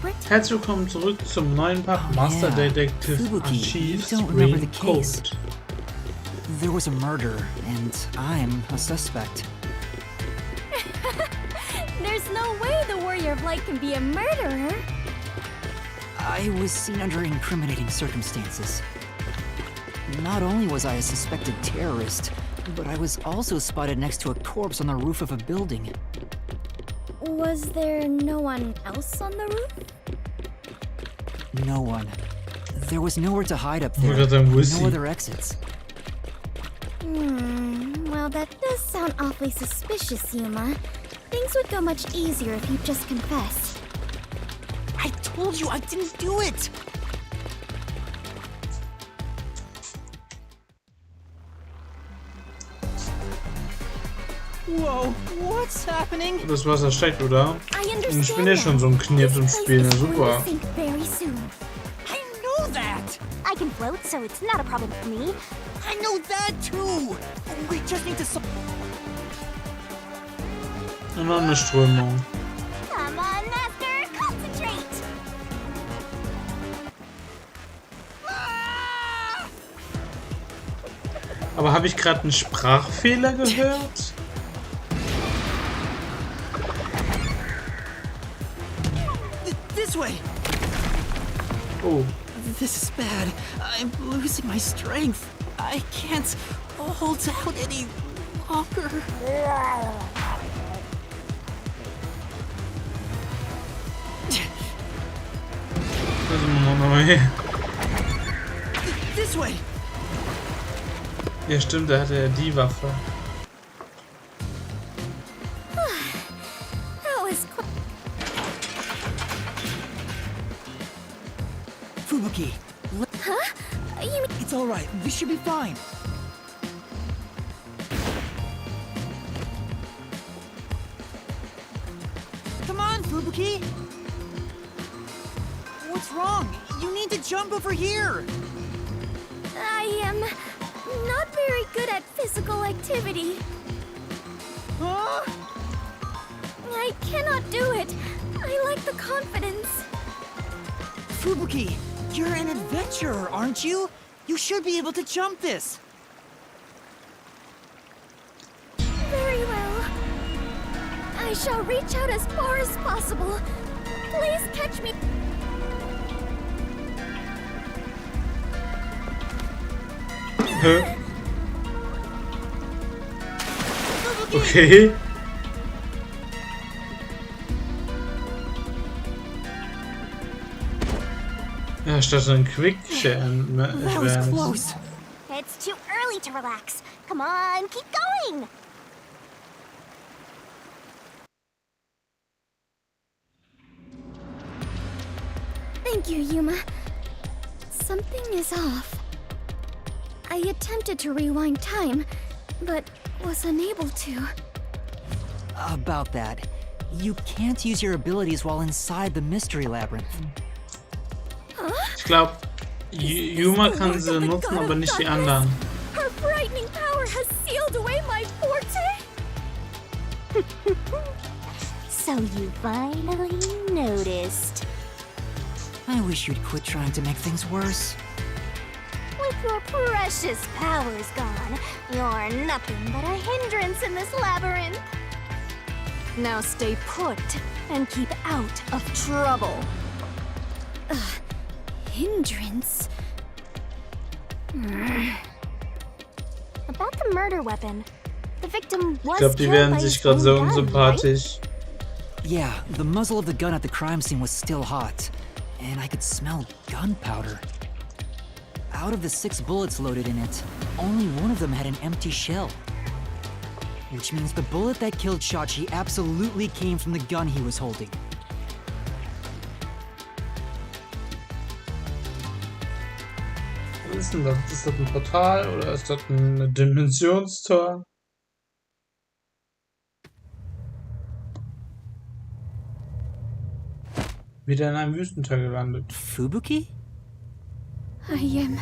Stolpert? Herzlich willkommen zurück zum neuen Part Master Detective Fubuki, you Archives don't remember the Green case. Code. There was a murder, and I'm a suspect. There's no way the Warrior of Light can be a murderer. I was seen under incriminating circumstances. Not only was I a suspected terrorist, but I was also spotted next to a corpse on the roof of a building. Was there no one else on the roof? No one. There was nowhere to hide up there. Oder dann wo ist No sie? other exits. Well, that does sound awfully suspicious, Yuma. Things would go much easier if you'd just confessed. I told you I didn't do it! Whoa, what's happening? Das Wasser steigt, oder? I Und understand ich bin ja schon that. so ein Knirps im This Spiel, place na is going super. to sink very soon. I know that! I can float, so it's not a problem for me. I know that too! We just need to Und noch eine Strömung. Come on, Master, concentrate! Aber habe ich gerade einen Sprachfehler gehört? This way! Oh, This is bad. I'm losing my strength. I can't hold out any longer. da sind wir noch mal hier. This way! Ja stimmt, da hatte er die Waffe. That was Fubuki, Huh? You mean it's all right. This should be fine. Come on, Fubuki. What's wrong? You need to jump over here. I am not very good at physical activity. Huh? I cannot do it. I lack the confidence. Fubuki, you're an adventurer, aren't you? You should be able to jump this. Very well. I shall reach out as far as possible. Please catch me. Hä? Okay. Ja, statt ein Quick That was close. It's too early to relax. Come on, keep going. Thank you, Yuma. Something is off. I attempted to rewind time, but was unable to. About that, you can't use your abilities while inside the mystery labyrinth. Ich glaube, Yuma kann sie nutzen, aber nicht die anderen. Her frightening power has sealed away my forte. So you finally noticed. I wish you'd quit trying to make things worse. With your precious powers gone, you're nothing but a hindrance in this labyrinth. Now stay put and keep out of trouble. Hindrance? About the murder weapon. The victim Ich was glaube, die killed werden by sich his gerade own so gun, right? unsympathisch. Yeah, the muzzle of the gun at the crime scene was still hot, and I could smell gunpowder. Out of the 6 bullets loaded in it, only one of them had an empty shell. Which means the bullet that killed Shachi absolutely came from the gun he was holding. Was ist denn das? Ist das ein Portal oder ist das ein Dimensionstor? Wieder in einem Wüstental gelandet. Fubuki? I am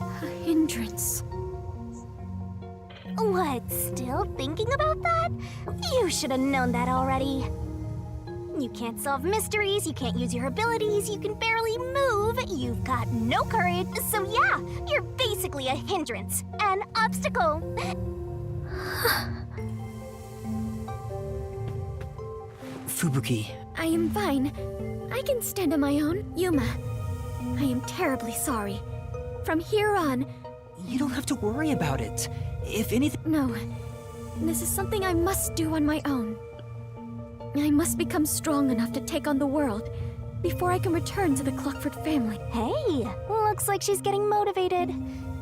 a hindrance. What, still thinking about that? You should have known that already. you can't solve mysteries, you can't use your abilities, you can barely move, you've got no courage, so yeah, you're basically a hindrance, an obstacle. Fubuki, I am fine. I can stand on my own. Yuma, I am terribly sorry. From here on... you don't have to worry about it. If anything... No. This is something I must do on my own. I must become strong enough to take on the world before I can return to the Clockford family. Hey, looks like she's getting motivated.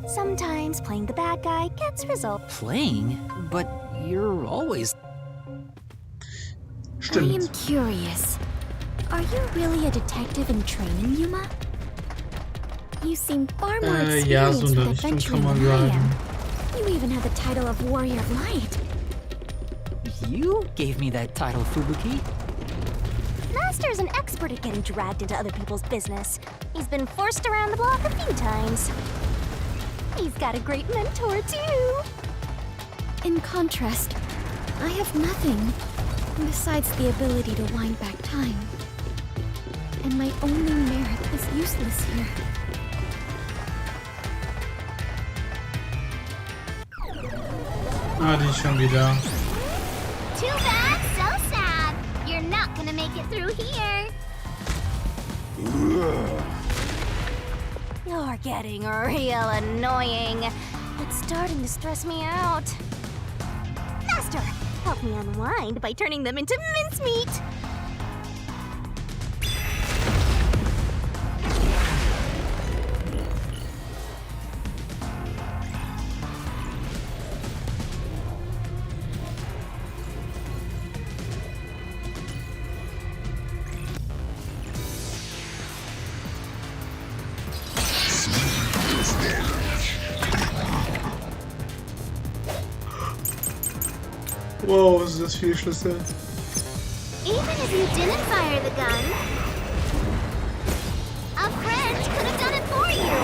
Sometimes playing the bad guy gets results. Playing? But you're always... I am curious. Are you really a detective in training, Yuma? You seem far more ja, so experienced in der with Richtung adventuring kann man than I sagen. am. You even have the title of Warrior of Light. You gave me that title, Fubuki. Master's an expert at getting dragged into other people's business. He's been forced around the block a few times. He's got a great mentor, too. In contrast, I have nothing besides the ability to wind back time. And my only merit is useless here. Ah, die ist schon wieder. Too bad, so sad. You're not gonna make it through here. You're getting real annoying. It's starting to stress me out. Master, help me unwind by turning them into mincemeat. Wow, ist das viel Schlüssel. Even if you didn't fire the gun, a friend could have done it for you.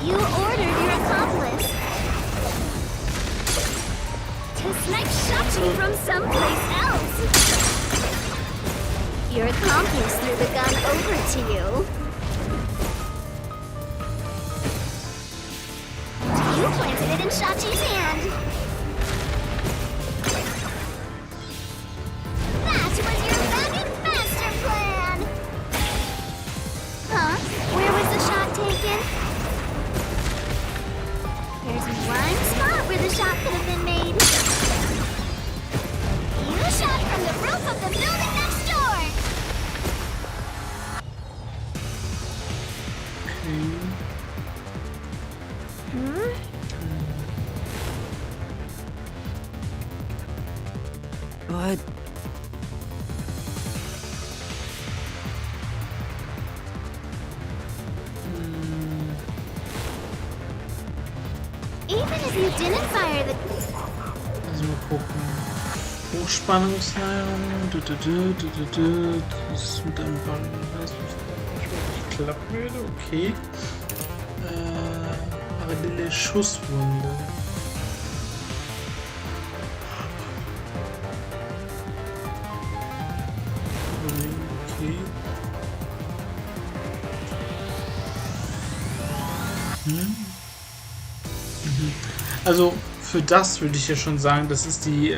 You ordered your accomplice to snipe Shachi from someplace else. Your accomplice threw the gun over to you. You planted it in Shachi's hand. That was your ragged master plan! Huh? Where was the shot taken? There's one spot where the shot could have been made. You shot from the roof of the building next door! Hmm? But... Even if you didn't fire the... Also mal gucken. Hochspannungsleitung. Das ist mit einem Ball. Das nicht klappen würde. Okay. Parallele Schusswunde. Okay. Also für das würde ich ja schon sagen, das ist die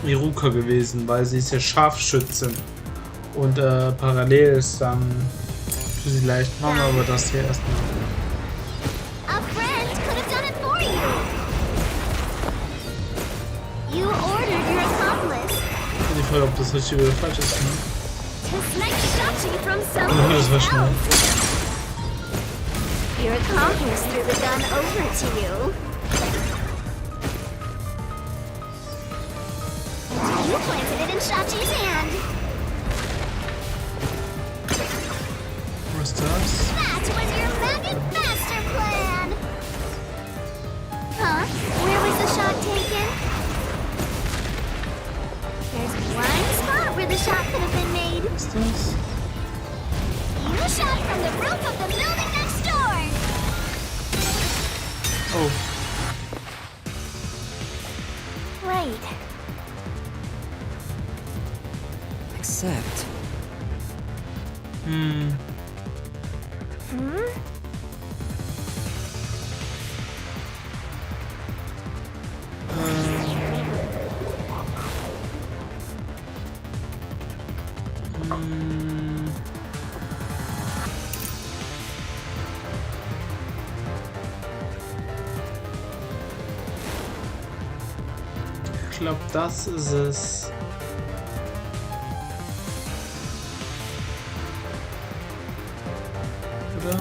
Miruka gewesen, weil sie ist ja Scharfschützin und parallel ist dann für sie leicht. Machen wir aber das hier erstmal. A friend could have done it for you. You ordered your accomplice Die Frage, ob das richtig oder falsch ist, ne? to snipe Shachi from Das someplace war schnell. else. Your accomplice threw the gun over to you. You planted it in Shachi's hand. Was ist das? That was your ragged master plan. Huh? Where was the shot taken? There's one spot where the shot could have been made. Was ist das? You shot from the roof of the building next door. Oh, Right. Except... Hmm? Ich glaube, das ist es. Oder?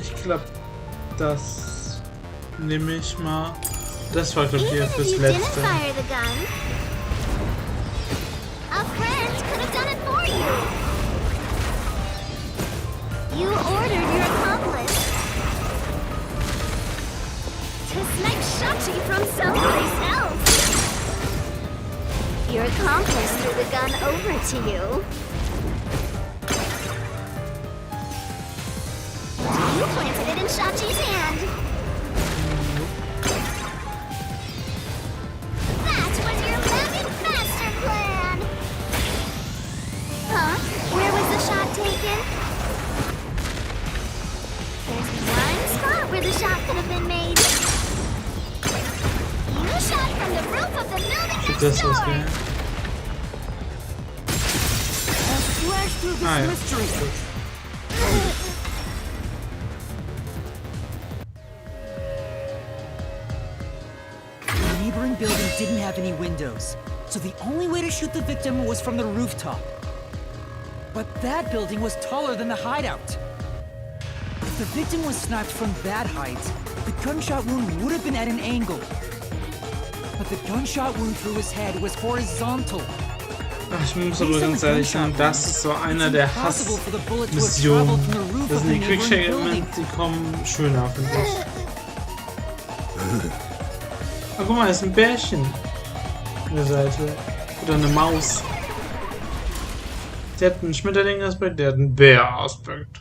Ich glaube, das nehme ich mal. Das war, glaube ich, Even if fürs you didn't Letzte. fire the gun, a friend could have done it for you. You ordered your accomplice to snatch Shachi from someplace else. Your accomplice threw the gun over to you. You planted it in Shachi's hand. That was your magic master plan! Huh? Where was the shot taken? There's one spot where the shot could have been made. You shot from the roof of the building next Das door! was wir. Slash through this Ah, ja. mystery! Gut. The neighboring building didn't have any windows, so the only way to shoot the victim was from the rooftop. But that building was taller than the hideout. If the victim was sniped from that height, the gunshot wound would have been at an angle. But the gunshot wound through his head was horizontal. Ach, ich muss aber ganz ehrlich sagen, das ist so einer der Hassmissionen. Das sind die Quick-Check-Elements, die kommen schöner, finde ich. Ah, guck mal, das ist ein Bärchen an der Seite. Oder eine Maus. Der hat einen Schmetterling-Aspekt, der hat einen Bär-Aspekt.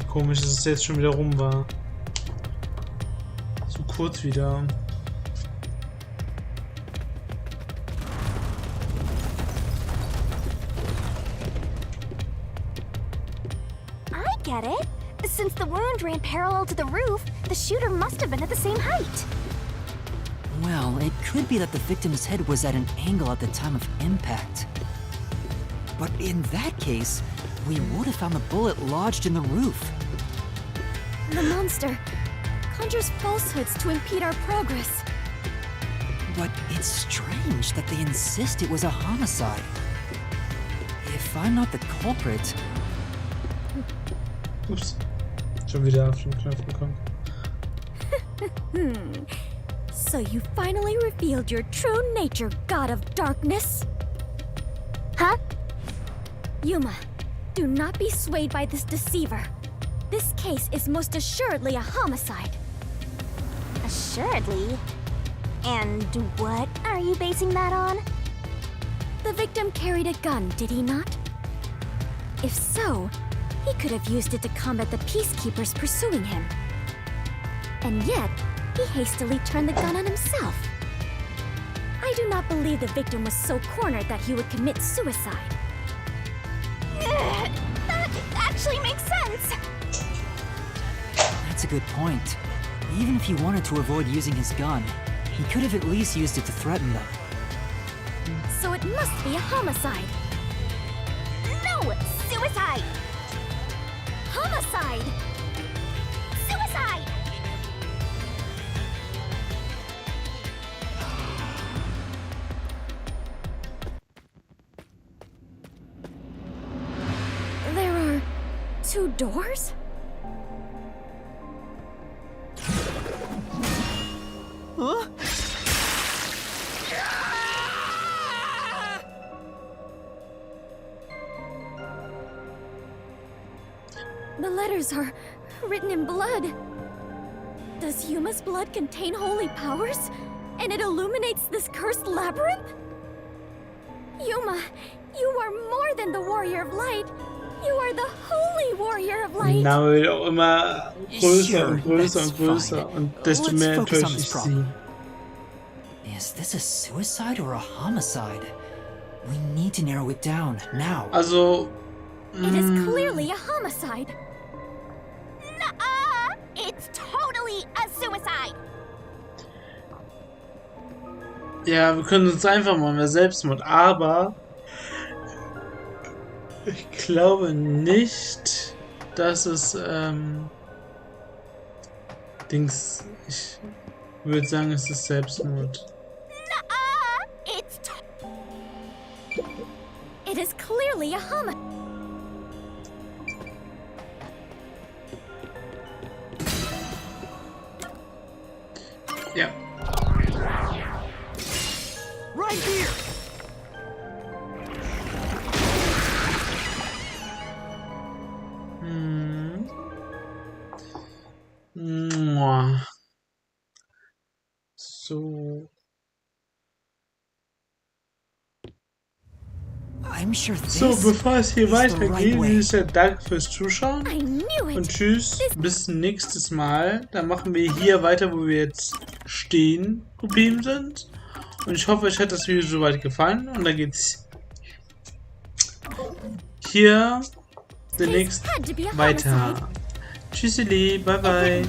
Komisch, dass es jetzt schon wieder rum war. So kurz wieder. I get it. Since the wound ran parallel to the roof, the shooter must have been at the same height. Well, it could be that the victim's head was at an angle at the time of impact. But in that case, we would have found the bullet lodged in the roof. The monster conjures falsehoods to impede our progress. But it's strange that they insist it was a homicide. If I'm not the culprit, Ups. Schon wieder auf den Knopf bekommen. So you finally revealed your true nature, God of Darkness? Huh? Yuma, do not be swayed by this deceiver. This case is most assuredly a homicide. Assuredly? And what are you basing that on? The victim carried a gun, did he not? If so, he could have used it to combat the peacekeepers pursuing him. And yet, he hastily turned the gun on himself. I do not believe the victim was so cornered that he would commit suicide. That actually makes sense. that's a good point. Even if he wanted to avoid using his gun, he could have at least used it to threaten them. So it must be a homicide. No! Suicide! Homicide! Suicide! There are 2 doors? Huh? The letters are written in blood. Does Yuma's blood contain holy powers? And it illuminates this cursed labyrinth? Yuma, you are more than the warrior of light. You are the holy warrior of light. Na, wird auch immer größer und größer that's und größer fine. und desto Let's mehr focus on enttäuscht this ich problem. sie. Is this a suicide or a homicide? We need to narrow it down now. Also, It is clearly a homicide. Nuh-uh! It's totally a suicide. ja, wir können uns einfach mal mehr Selbstmord, aber ich glaube nicht, dass es, Dings, ich würde sagen, es ist Selbstmord. Nuh-uh! It is clearly a homicide. Ja. Right here! Mua. So. I'm sure this So, bevor es hier is the weitergeht, right way. ist ja Dank fürs Zuschauen I knew und it. tschüss, bis nächstes Mal. Dann machen wir hier weiter, wo wir jetzt stehen geblieben sind. Und ich hoffe, euch hat das Video soweit gefallen. Und dann geht's hier demnächst Had to be a weiter. homicide. Tschüsseli, bye bye.